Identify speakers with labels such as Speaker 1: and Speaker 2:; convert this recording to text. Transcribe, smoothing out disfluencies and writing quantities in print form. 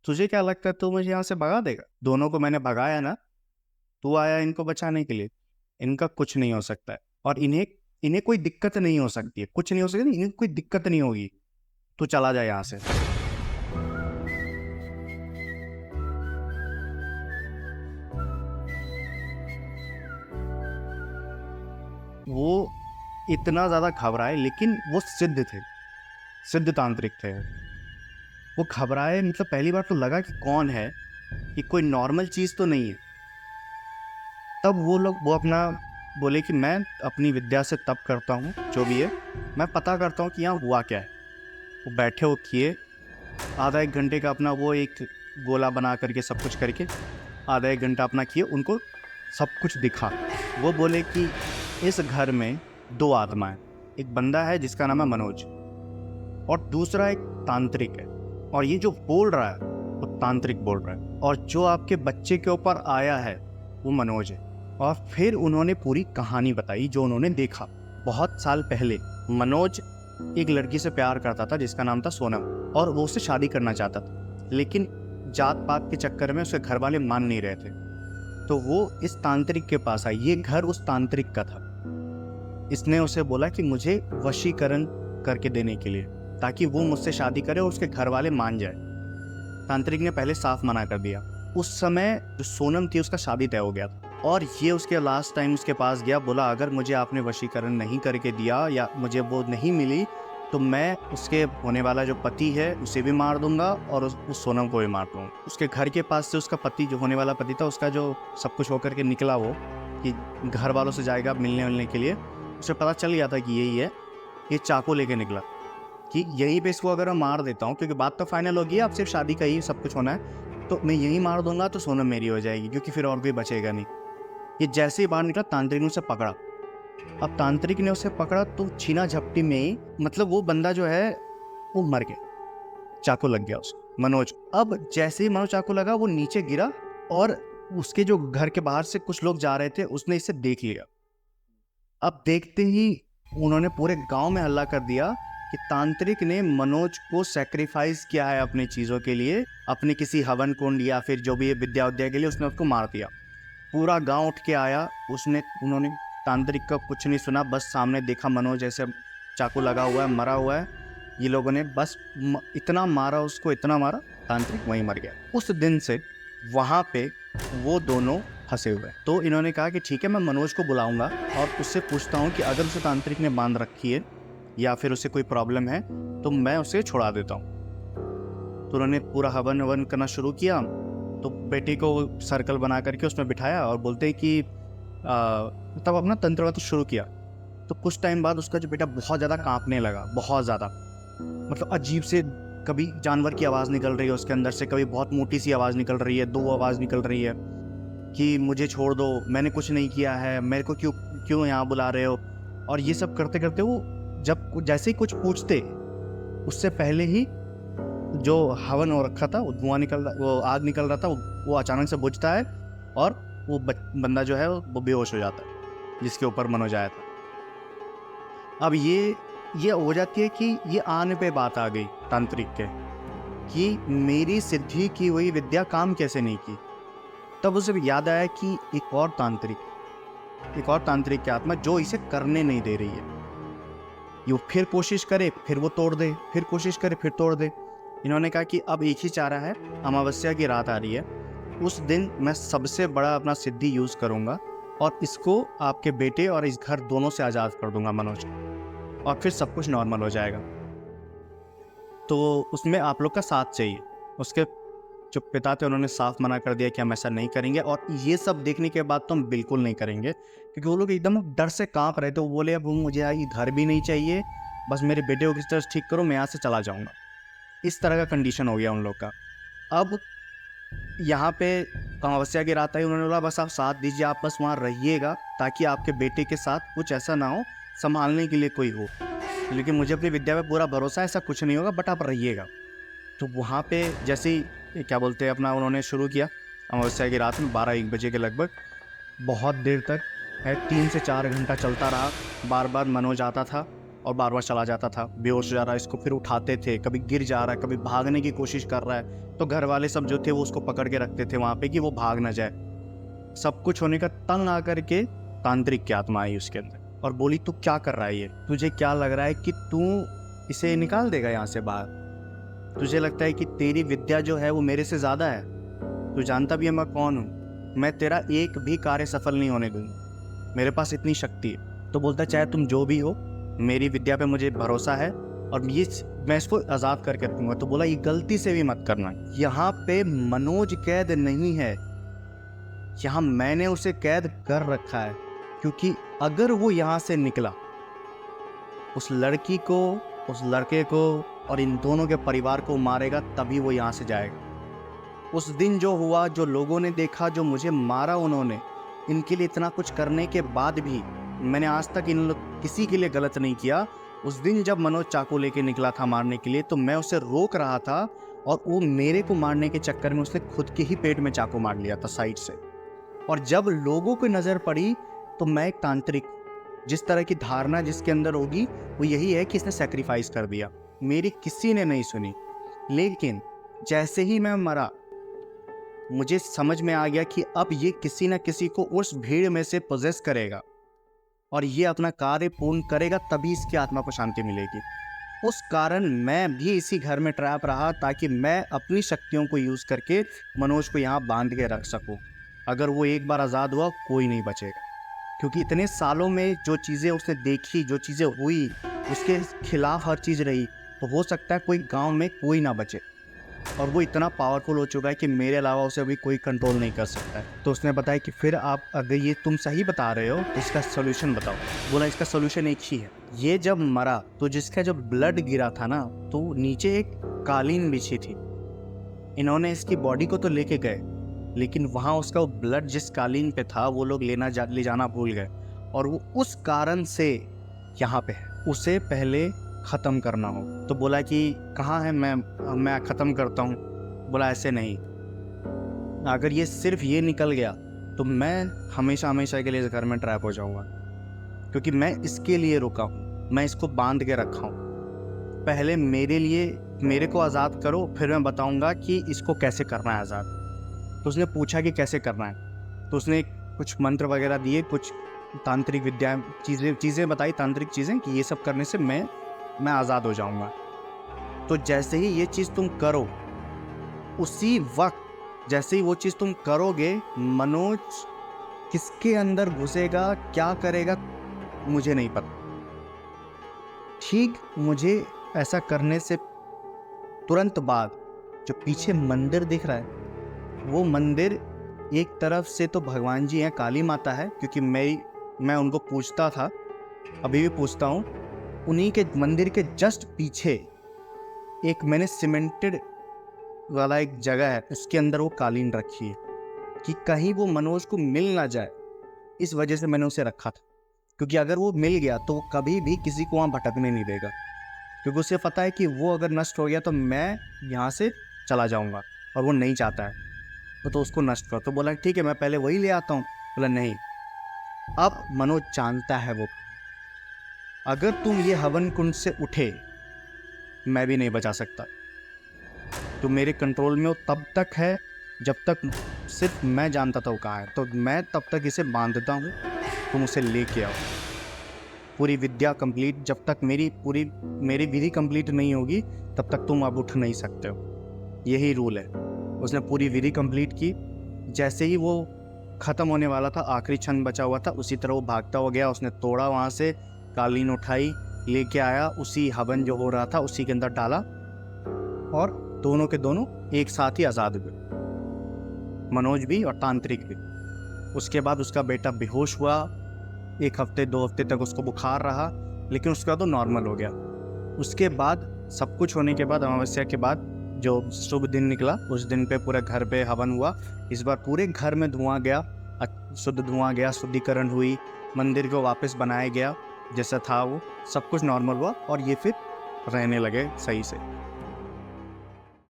Speaker 1: तुझे क्या लगता है तू मुझे यहाँ से भगा देगा? दोनों को मैंने भगाया ना, तू आया इनको बचाने के लिए। इनका कुछ नहीं हो सकता है, और इन्हें इन्हें कोई दिक्कत नहीं हो सकती है, कुछ नहीं हो सकती, इन्हें कोई दिक्कत नहीं होगी। तू चला जा यहाँ से। वो इतना ज्यादा घबराए, लेकिन वो सिद्ध थे, सिद्ध तांत्रिक थे। वो घबराए, मतलब पहली बार तो लगा कि कौन है, कि कोई नॉर्मल चीज तो नहीं है। तब वो अपना बोले कि मैं अपनी विद्या से तप करता हूँ, जो भी है मैं पता करता हूँ कि यहाँ हुआ क्या है। वो बैठे हो किए, आधा एक घंटे का अपना वो एक गोला बना करके सब कुछ करके आधा एक घंटा अपना किए, उनको सब कुछ दिखा। वो बोले कि इस घर में दो आत्माएं, एक बंदा है जिसका नाम है मनोज, और दूसरा एक तांत्रिक है, और ये जो बोल रहा है वो तांत्रिक बोल रहा है, और जो आपके बच्चे के ऊपर आया है वो मनोज है। और फिर उन्होंने पूरी कहानी बताई जो उन्होंने देखा। बहुत साल पहले मनोज एक लड़की से प्यार करता था जिसका नाम था सोनम, और वो उससे शादी करना चाहता था, लेकिन जात पात के चक्कर में उसके घर वाले मान नहीं रहे थे। तो वो इस तांत्रिक के पास आई, ये घर उस तांत्रिक का था। इसने उसे बोला कि मुझे वशीकरण करके देने के लिए, ताकि वो मुझसे शादी करे और उसके घर वाले मान जाए। तांत्रिक ने पहले साफ मना कर दिया। उस समय जो सोनम थी उसका शादी तय हो गया था, और ये उसके लास्ट टाइम उसके पास गया, बोला अगर मुझे आपने वशीकरण नहीं करके दिया या मुझे वो नहीं मिली तो मैं उसके होने वाला जो पति है उसे भी मार दूंगा और उस सोनम को भी मार दूंगा। उसके घर के पास से उसका पति, जो होने वाला पति था, उसका जो सब कुछ होकर के निकला, वो कि घर वालों से जाएगा मिलने के लिए, उसे पता चल गया था कि यही है। ये चाकू लेके निकला कि यहीं पे इसको अगर मैं मार देता हूँ, क्योंकि बात तो फाइनल होगी, अब सिर्फ शादी का ही सब कुछ होना है, तो मैं यहीं मार दूंगा तो सोनम मेरी हो जाएगी, क्योंकि फिर और कोई बचेगा नहीं। ये जैसे ही बाहर निकला, तांत्रिक ने उसे पकड़ा। अब तांत्रिक ने उसे पकड़ा तो छीना झपटी में ही, मतलब वो बंदा जो है वो मर गया, चाकू लग गया उसको, मनोज। अब जैसे ही मनोज चाकू लगा, वो नीचे गिरा, और उसके जो घर के बाहर से कुछ लोग जा रहे थे, उसने इसे देख लिया। अब देखते ही उन्होंने पूरे गांव में हल्ला कर दिया कि तांत्रिक ने मनोज को सैक्रिफाइस किया है अपनी चीज़ों के लिए, अपने किसी हवन कुंड या फिर जो भी विद्या के लिए उसने उसको मार दिया। पूरा गांव उठ के आया, उन्होंने तांत्रिक का कुछ नहीं सुना, बस सामने देखा मनोज ऐसे चाकू लगा हुआ है, मरा हुआ है। ये लोगों ने बस इतना मारा उसको, इतना मारा, तांत्रिक वहीं मर गया। उस दिन से वहाँ पे वो दोनों फंसे हुए। तो इन्होंने कहा कि ठीक है, मैं मनोज को बुलाऊंगा और उससे पूछता हूँ कि अगर उसे तांत्रिक ने बांध रखी है या फिर उसे कोई प्रॉब्लम है तो मैं उसे छुड़ा देता हूँ। तो उन्होंने पूरा हवन ववन करना शुरू किया। तो बेटी को सर्कल बना करके उसमें बिठाया और बोलते हैं कि तब अपना तंत्र वंत्र शुरू किया। तो कुछ टाइम बाद उसका जो बेटा बहुत ज़्यादा कांपने लगा, बहुत ज़्यादा, मतलब अजीब से, कभी जानवर की आवाज़ निकल रही है उसके अंदर से, कभी बहुत मोटी सी आवाज़ निकल रही है, दो आवाज़ निकल रही है कि मुझे छोड़ दो, मैंने कुछ नहीं किया है, मेरे को क्यों क्यों यहाँ बुला रहे हो। और ये सब करते करते वो जब जैसे ही कुछ पूछते, उससे पहले ही जो हवन हो रखा था, वो धुआं निकल रहा, वो आग निकल रहा था, वो अचानक से बुझता है और वो बंदा जो है वो बेहोश हो जाता है, जिसके ऊपर मनोज आया था। अब ये हो जाती है कि ये आने पे बात आ गई तांत्रिक के कि मेरी सिद्धि की हुई विद्या काम कैसे नहीं की। तब उसे याद आया कि एक और तांत्रिक की आत्मा जो इसे करने नहीं दे रही है। ये फिर कोशिश करे, फिर वो तोड़ दे, फिर कोशिश करे, फिर तोड़ दे। इन्होंने कहा कि अब एक ही चारा है, अमावस्या की रात आ रही है, उस दिन मैं सबसे बड़ा अपना सिद्धि यूज करूंगा और इसको आपके बेटे और इस घर दोनों से आजाद कर दूंगा मनोज, और फिर सब कुछ नॉर्मल हो जाएगा। तो उसमें आप लोग का साथ चाहिए। उसके जो पिता थे उन्होंने साफ मना कर दिया कि हम ऐसा नहीं करेंगे, और ये सब देखने के बाद तो हम बिल्कुल नहीं करेंगे, क्योंकि वो लोग एकदम डर से कांप रहे थे। वो बोले अब मुझे ये घर भी नहीं चाहिए, बस मेरे बेटे को किस तरह ठीक करो, मैं यहाँ से चला जाऊँगा। इस तरह का कंडीशन हो गया उन लोग का। अब यहाँ पे अमावस्या की रात आई, उन्होंने बोला बस आप साथ दीजिए, आप बस वहाँ रहिएगा ताकि आपके बेटे के साथ कुछ ऐसा ना हो, संभालने के लिए कोई हो, लेकिन मुझे अपनी विद्या पे पूरा भरोसा है, ऐसा कुछ नहीं होगा, बट आप रहिएगा। तो वहाँ पे जैसे ही क्या बोलते हैं अपना उन्होंने शुरू किया, अमावस्या की रात में 12-1 बजे के लगभग, बहुत देर तक 3 से 4 घंटा चलता रहा। बार बार मनोज आता था और बार बार चला जाता था, बेहोश हो जा रहा है, इसको फिर उठाते थे, कभी गिर जा रहा है, कभी भागने की कोशिश कर रहा है, तो घर वाले सब जो थे वो उसको पकड़ के रखते थे वहाँ पे कि वो भाग ना जाए। सब कुछ होने का तंग आकर के तांत्रिक की आत्मा आई उसके अंदर और बोली, तू क्या कर रहा है, ये तुझे क्या लग रहा है कि तू इसे निकाल देगा यहाँ से बाहर? तुझे लगता है कि तेरी विद्या जो है वो मेरे से ज़्यादा है? तू जानता भी है मैं कौन हूँ? मैं तेरा एक भी कार्य सफल नहीं होने दूंगा, मेरे पास इतनी शक्ति है। तो बोलता, चाहे तुम जो भी हो, मेरी विद्या पे मुझे भरोसा है और ये मैं इसको आज़ाद करके रखूँगा। तो बोला, ये गलती से भी मत करना, यहाँ पे मनोज कैद नहीं है, यहाँ मैंने उसे कैद कर रखा है, क्योंकि अगर वो यहाँ से निकला, उस लड़की को, उस लड़के को और इन दोनों के परिवार को मारेगा, तभी वो यहाँ से जाएगा। उस दिन जो हुआ, जो लोगों ने देखा, जो मुझे मारा उन्होंने, इनके लिए इतना कुछ करने के बाद भी मैंने आज तक इन लोग किसी के लिए गलत नहीं किया। उस दिन जब मनोज चाकू लेके निकला था मारने के लिए, तो मैं उसे रोक रहा था और वो मेरे को मारने के चक्कर में उसने खुद के ही पेट में चाकू मार लिया था साइड से। और जब लोगों को नज़र पड़ी तो मैं एक तांत्रिक, जिस तरह की धारणा जिसके अंदर होगी वो यही है कि इसने सैक्रिफाइस कर दिया। मेरी किसी ने नहीं सुनी, लेकिन जैसे ही मैं मरा, मुझे समझ में आ गया कि अब ये किसी न किसी को उस भीड़ में से पोजेस करेगा और ये अपना कार्य पूर्ण करेगा, तभी इसकी आत्मा को शांति मिलेगी। उस कारण मैं भी इसी घर में ट्रैप रहा, ताकि मैं अपनी शक्तियों को यूज़ करके मनोज को यहाँ बांध के रख सकूँ। अगर वो एक बार आज़ाद हुआ, कोई नहीं बचेगा, क्योंकि इतने सालों में जो चीज़ें उसने देखी, जो चीज़ें हुई, उसके खिलाफ हर चीज़ रही, तो हो सकता है कोई गांव में कोई ना बचे। और वो इतना पावरफुल हो चुका है कि मेरे अलावा उसे अभी कोई कंट्रोल नहीं कर सकता है। तो उसने बताया कि फिर आप, अगर ये तुम सही बता रहे हो तो इसका सोल्यूशन बताओ। बोला, इसका सोल्यूशन एक ही है। ये जब मरा तो जिसका जो ब्लड गिरा था ना, तो नीचे एक कालीन बिछी थी। इन्होंने इसकी बॉडी को तो लेके गए, लेकिन वहाँ उसका वो ब्लड जिस कालीन पे था वो लोग ले जाना भूल गए, और वो उस कारण से यहाँ पे है। उसे पहले ख़त्म करना हो। तो बोला कि कहाँ है, मैं ख़त्म करता हूँ। बोला, ऐसे नहीं, अगर ये सिर्फ ये निकल गया तो मैं हमेशा हमेशा के लिए इस घर में ट्रैप हो जाऊँगा, क्योंकि मैं इसके लिए रुका हूँ, मैं इसको बांध के रखा हूँ। पहले मेरे को आज़ाद करो, फिर मैं बताऊँगा कि इसको कैसे करना है आज़ाद। तो उसने पूछा कि कैसे करना है, तो उसने कुछ मंत्र वगैरह दिए, कुछ तांत्रिक विद्या चीज़ें बताई, तांत्रिक चीज़ें, कि ये सब करने से मैं आज़ाद हो जाऊंगा। तो जैसे ही ये चीज़ तुम करो, उसी वक्त जैसे ही वो चीज़ तुम करोगे, मनोज किसके अंदर घुसेगा, क्या करेगा, मुझे नहीं पता। ठीक मुझे ऐसा करने से तुरंत बाद जो पीछे मंदिर दिख रहा है, वो मंदिर एक तरफ से तो भगवान जी हैं, काली माता है, क्योंकि मैं उनको पूछता था, अभी भी पूछता हूँ। उन्हीं के मंदिर के जस्ट पीछे एक मैंने सीमेंटेड वाला एक जगह है, उसके अंदर वो कालीन रखी है कि कहीं वो मनोज को मिल ना जाए। इस वजह से मैंने उसे रखा था, क्योंकि अगर वो मिल गया तो वो कभी भी किसी को वहाँ भटकने नहीं देगा, क्योंकि उसे पता है कि वो अगर नष्ट हो गया तो मैं यहाँ से चला जाऊँगा, और वो नहीं चाहता है, तो उसको नष्ट कर। तो बोला, ठीक है, मैं पहले वही ले आता हूँ। बोला, नहीं, अब मनोज जानता है वो, अगर तुम ये हवन कुंड से उठे, मैं भी नहीं बचा सकता। तुम मेरे कंट्रोल में हो तब तक है जब तक सिर्फ मैं जानता था वो कहाँ है, तो मैं तब तक इसे बांधता हूँ, तुम उसे लेके आओ। पूरी विद्या कंप्लीट, जब तक मेरी विधि कंप्लीट नहीं होगी तब तक तुम अब उठ नहीं सकते हो, यही रूल है। उसने पूरी विधि कंप्लीट की। जैसे ही वो ख़त्म होने वाला था, आखिरी क्षण बचा हुआ था, उसी तरह वो भागता हुआ गया। उसने तोड़ा, वहाँ से कालीन उठाई, लेके आया, उसी हवन जो हो रहा था उसी के अंदर डाला, और दोनों के दोनों एक साथ ही आज़ाद हुए, मनोज भी और तांत्रिक भी। उसके बाद उसका बेटा बेहोश हुआ, 1 हफ्ते 2 हफ्ते तक उसको बुखार रहा, लेकिन उसके बाद वो नॉर्मल हो गया। उसके बाद सब कुछ होने के बाद, अमावस्या के बाद जो शुभ दिन निकला, उस दिन पे पूरे घर पे हवन हुआ। इस बार पूरे घर में धुआं गया, शुद्ध धुआं गया, शुद्धिकरण हुई, मंदिर को वापस बनाया गया जैसा था, वो सब कुछ नॉर्मल हुआ, और ये फिर रहने लगे सही से।